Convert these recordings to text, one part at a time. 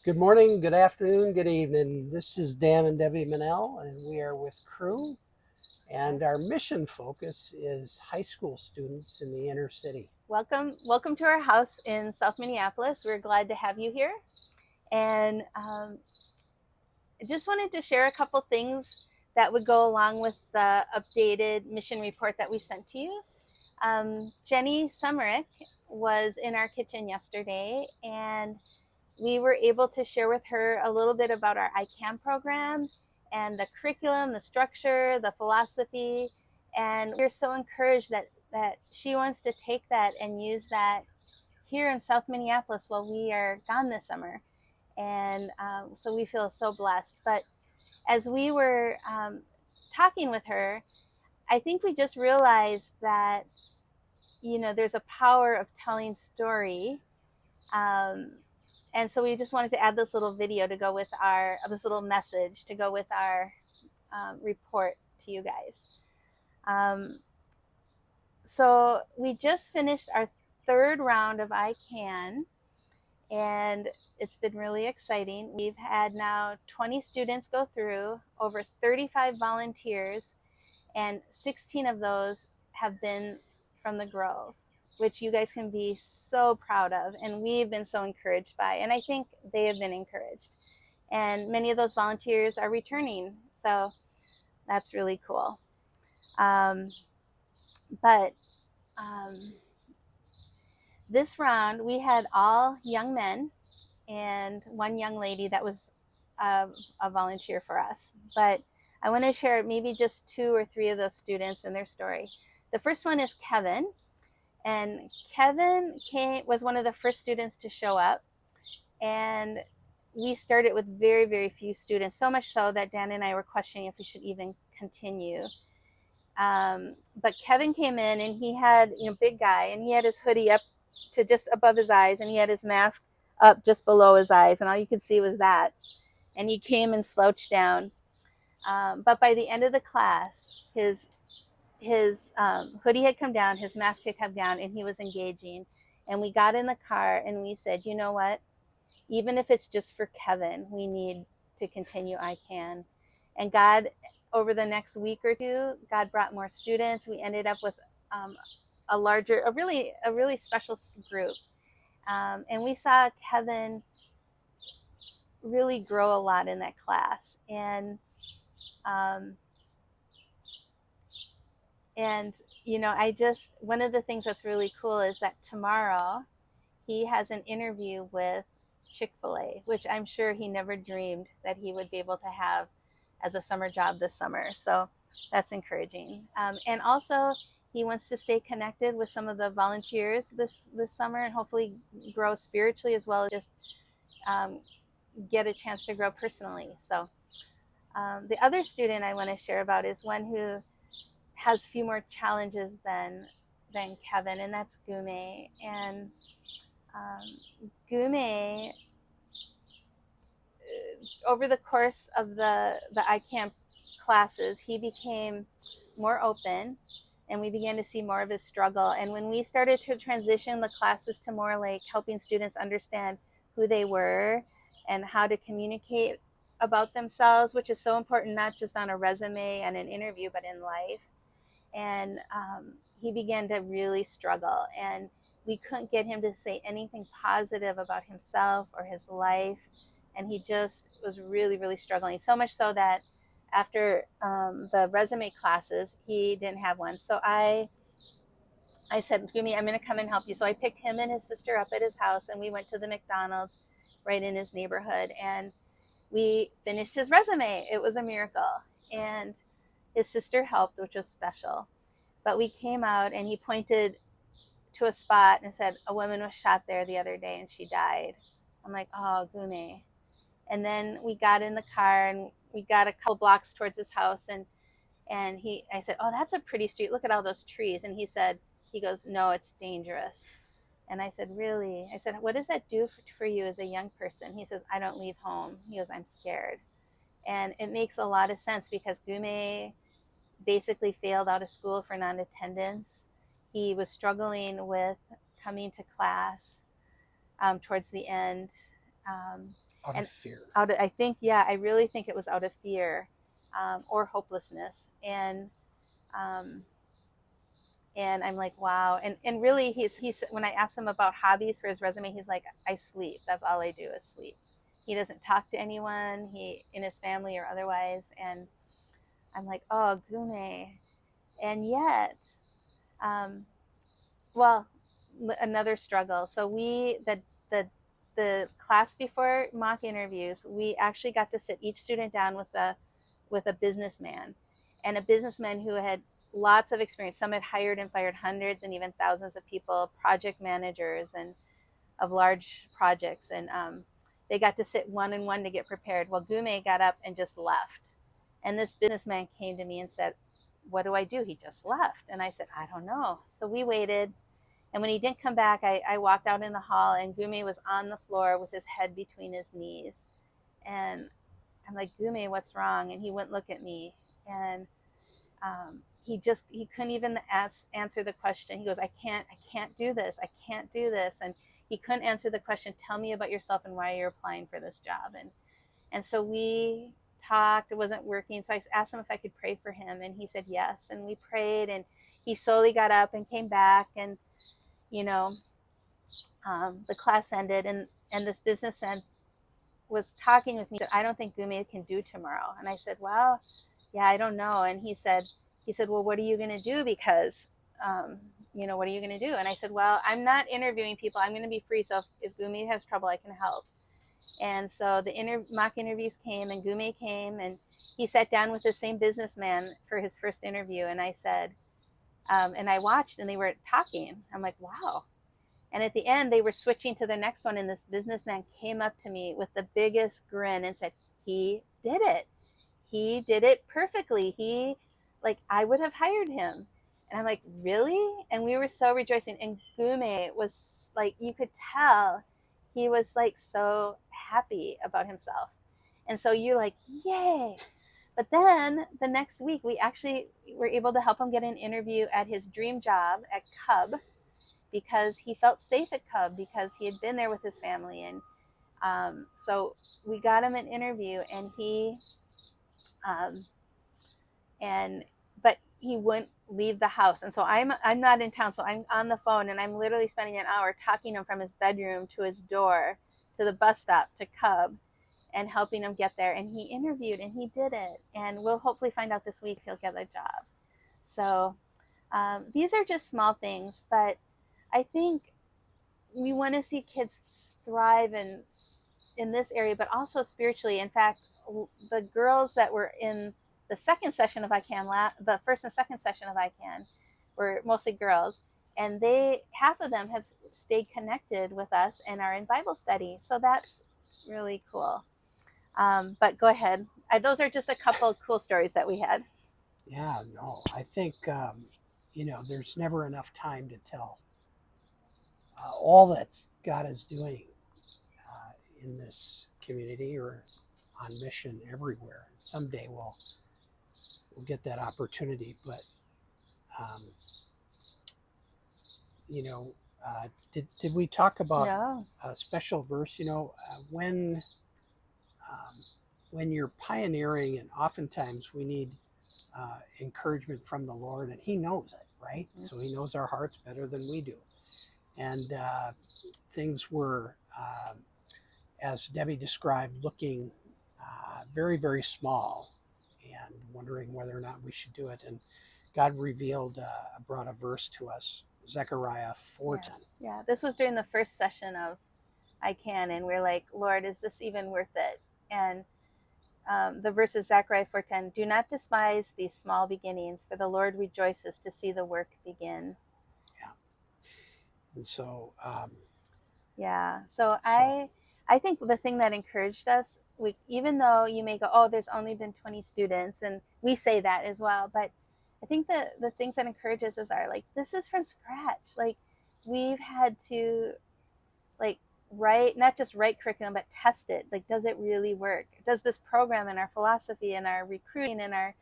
Good morning, good afternoon, good evening. This is Dan and Debby Minell, and we are with Crew. And our mission focus is high school students in the inner city. Welcome to our house in South Minneapolis. We're glad to have you here. And I just wanted to share a couple things that would go along with the updated mission report that we sent to you. Jenny Summerick was in our kitchen yesterday, and we were able to share with her a little bit about our ICAM program and the curriculum, the structure, the philosophy. And we're so encouraged that she wants to take that and use that here in South Minneapolis while we are gone this summer. And so we feel so blessed. But as we were talking with her, I think we just realized that, there's a power of telling story. And so we just wanted to add this little video to go with this little message to go with our report to you guys. So we just finished our third round of ICAN, and it's been really exciting. We've had now 20 students go through, over 35 volunteers, and 16 of those have been from the Grove, which you guys can be so proud of, and we've been so encouraged by, and I think they have been encouraged. And many of those volunteers are returning, so that's really cool. But this round, we had all young men and one young lady that was a volunteer for us. But I want to share maybe just 2 or 3 of those students and their story. The first one is Kevin. And Kevin was one of the first students to show up. And we started with very, very few students, so much so that Dan and I were questioning if we should even continue. But Kevin came in, and he had, big guy, and he had his hoodie up to just above his eyes, and he had his mask up just below his eyes, and all you could see was that. And he came and slouched down. But by the end of the class, his hoodie had come down, his mask had come down, and he was engaging. And we got in the car and we said, you know what? Even if it's just for Kevin, we need to continue ICAN. And God, over the next week or two, God brought more students. We ended up with a really special group. And we saw Kevin really grow a lot in that class. And one of the things that's really cool is that tomorrow he has an interview with Chick-fil-A, which I'm sure he never dreamed that he would be able to have as a summer job this summer. So that's encouraging. And also, he wants to stay connected with some of the volunteers this summer, and hopefully grow spiritually as well as just get a chance to grow personally. So the other student I want to share about is one who has a few more challenges than Kevin, and that's Gume. And Gume, over the course of the ICAMP classes, he became more open, and we began to see more of his struggle. And when we started to transition the classes to more like helping students understand who they were and how to communicate about themselves, which is so important, not just on a resume and an interview, but in life. And he began to really struggle, and we couldn't get him to say anything positive about himself or his life. And he just was really, really struggling, so much so that after the resume classes, he didn't have one. So I said, Gumi, I'm going to come and help you. So I picked him and his sister up at his house, and we went to the McDonald's right in his neighborhood, and we finished his resume. It was a miracle. And his sister helped, which was special. But we came out, and he pointed to a spot and said, a woman was shot there the other day and she died. I'm like, oh, Gume. And then we got in the car and we got a couple blocks towards his house, and I said, oh, that's a pretty street. Look at all those trees. And he goes, no, it's dangerous. And I said, really? I said, what does that do for you as a young person? He says, I don't leave home. He goes, I'm scared. And it makes a lot of sense because Gume basically failed out of school for non-attendance. He was struggling with coming to class towards the end. Out And of fear. I think, yeah, I really think it was out of fear or hopelessness. Um, and I'm like, wow. And really, he's when I asked him about hobbies for his resume, he's like, I sleep. That's all I do is sleep. He doesn't talk to anyone, in his family or otherwise. And I'm like, oh, Gume. And yet, um, well, another struggle. So the class before mock interviews, we actually got to sit each student down with a businessman, and a businessman who had lots of experience. Some had hired and fired hundreds and even thousands of people, project managers and of large projects, and they got to sit one and one to get prepared. Well, Gume got up and just left, and this businessman came to me and said, "What do I do? He just left." And I said, "I don't know." So we waited. And when he didn't come back, I walked out in the hall, and Gume was on the floor with his head between his knees. And I'm like, Gume, what's wrong? And he wouldn't look at me. And he couldn't even answer the question. He goes, I can't do this. I can't do this. And he couldn't answer the question, tell me about yourself and why you're applying for this job. And so we talked, it wasn't working. So I asked him if I could pray for him. And he said yes. And we prayed, and he slowly got up and came back. And you know, the class ended, and this businessman was talking with me. He said, I don't think Gume can do tomorrow. And I said, well, yeah, I don't know. And he said, well, what are you going to do? Because, what are you going to do? And I said, well, I'm not interviewing people. I'm going to be free. So if Gume has trouble, I can help. And so the mock interviews came, and Gume came, and he sat down with the same businessman for his first interview. And I said, and I watched, and they were talking. I'm like, wow. And at the end, they were switching to the next one. And this businessman came up to me with the biggest grin and said, he did it. He did it perfectly. I would have hired him. And I'm like, really? And we were so rejoicing. And Gume was like, you could tell he was like so happy about himself. And so you're like, yay. But then the next week, we actually were able to help him get an interview at his dream job at Cub, because he felt safe at Cub because he had been there with his family. And so we got him an interview, and but he wouldn't leave the house. And so I'm not in town, so I'm on the phone, and I'm literally spending an hour talking to him from his bedroom to his door to the bus stop to Cub, and helping him get there. And he interviewed, and he did it. And we'll hopefully find out this week if he'll get a job. So these are just small things, but I think we want to see kids thrive in this area, but also spiritually. In fact, the girls that were in the second session of ICANN, the first and second session of ICANN, were mostly girls. And half of them have stayed connected with us and are in Bible study. So that's really cool. But go ahead. Those are just a couple of cool stories that we had. Yeah, no, I think, there's never enough time to tell all that God is doing in this community or on mission everywhere. Someday we'll get that opportunity. But, did we talk about a special verse? When you're pioneering, and oftentimes we need encouragement from the Lord, and He knows it, right? Mm-hmm. So He knows our hearts better than we do. And things were, as Debbie described, looking very, very small, and wondering whether or not we should do it. And God brought a verse to us, Zechariah 4:10. Yeah, this was during the first session of ICANN, and we're like, Lord, is this even worth it? And the verse is Zechariah 4:10. Do not despise these small beginnings, for the Lord rejoices to see the work begin. Yeah. And so, I think the thing that encouraged us, even though you may go, oh, there's only been 20 students, and we say that as well, but I think the things that encourage us are like, this is from scratch. Like, we've had to not just write curriculum, but test it. Like, does it really work? Does this program and our philosophy and our recruiting and our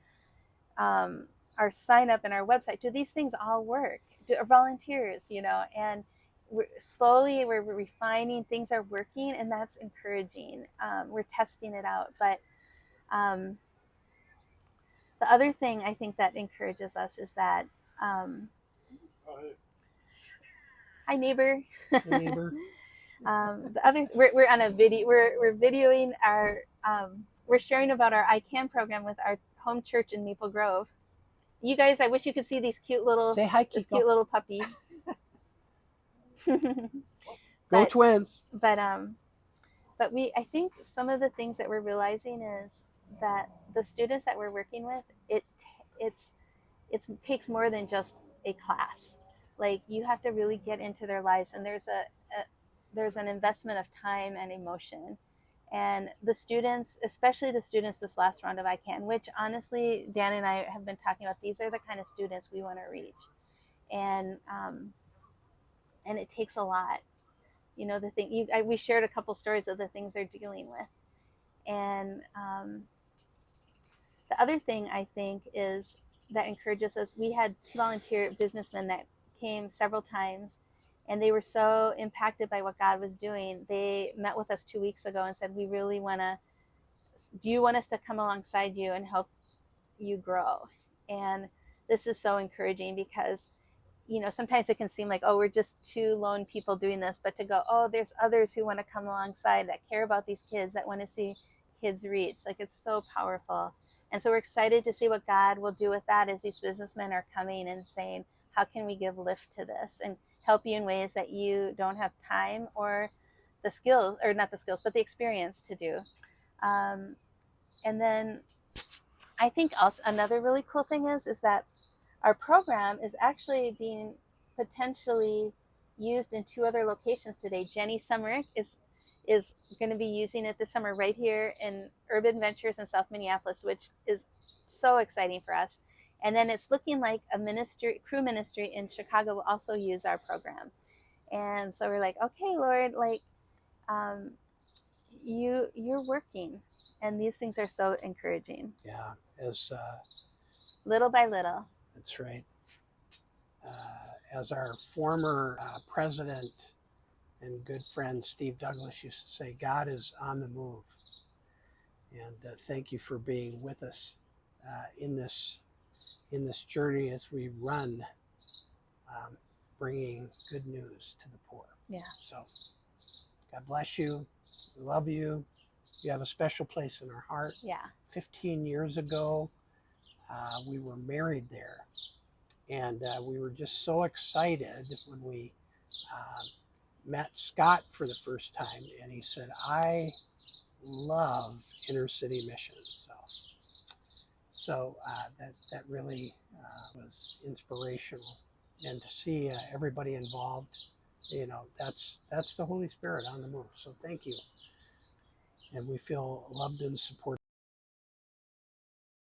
sign up and our website, do these things all work? Our volunteers, and we're refining, things are working, and that's encouraging. We're testing it out. But the other thing I think that encourages us is that, hi neighbor. Neighbor. The other, we're on a video, we're videoing our, we're sharing about our ICANN program with our home church in Maple Grove. You guys, I wish you could see these cute little, Say hi, Kiko. this cute little puppy. Go Twins. But I think some of the things that we're realizing is that the students that we're working with, it takes more than just a class. Like, you have to really get into their lives, and there's an investment of time and emotion. And the students, especially the students this last round of ICANN, which honestly, Dan and I have been talking about, these are the kind of students we want to reach. And it takes a lot. You know, we shared a couple stories of the things they're dealing with. And the other thing I think is that encourages us, we had 2 volunteer businessmen that came several times, and they were so impacted by what God was doing. They met with us 2 weeks ago and said, we really do you want us to come alongside you and help you grow? And this is so encouraging because, you know, sometimes it can seem like, oh, we're just 2 lone people doing this, but to go, oh, there's others who want to come alongside, that care about these kids, that want to see kids reach. Like, it's so powerful. And so we're excited to see what God will do with that as these businessmen are coming and saying, how can we give lift to this and help you in ways that you don't have time or the skills, or not the skills, but the experience to do. And then I think also another really cool thing is that our program is actually being potentially used in 2 other locations today. Jenny Summerick is going to be using it this summer right here in Urban Ventures in South Minneapolis, which is so exciting for us. And then it's looking like a crew ministry in Chicago will also use our program. And so we're like, okay, Lord, like, you're working, and these things are so encouraging. Yeah, little by little. That's right. As our former president and good friend Steve Douglas used to say, God is on the move. And thank you for being with us in this journey as we run, bringing good news to the poor. Yeah. So God bless you. We love you. You have a special place in our heart. Yeah. 15 years ago, we were married there. And we were just so excited when we met Scott for the first time. And he said, I love inner city missions. So that really was inspirational. And to see everybody involved, you know, that's the Holy Spirit on the move. So thank you. And we feel loved and supported.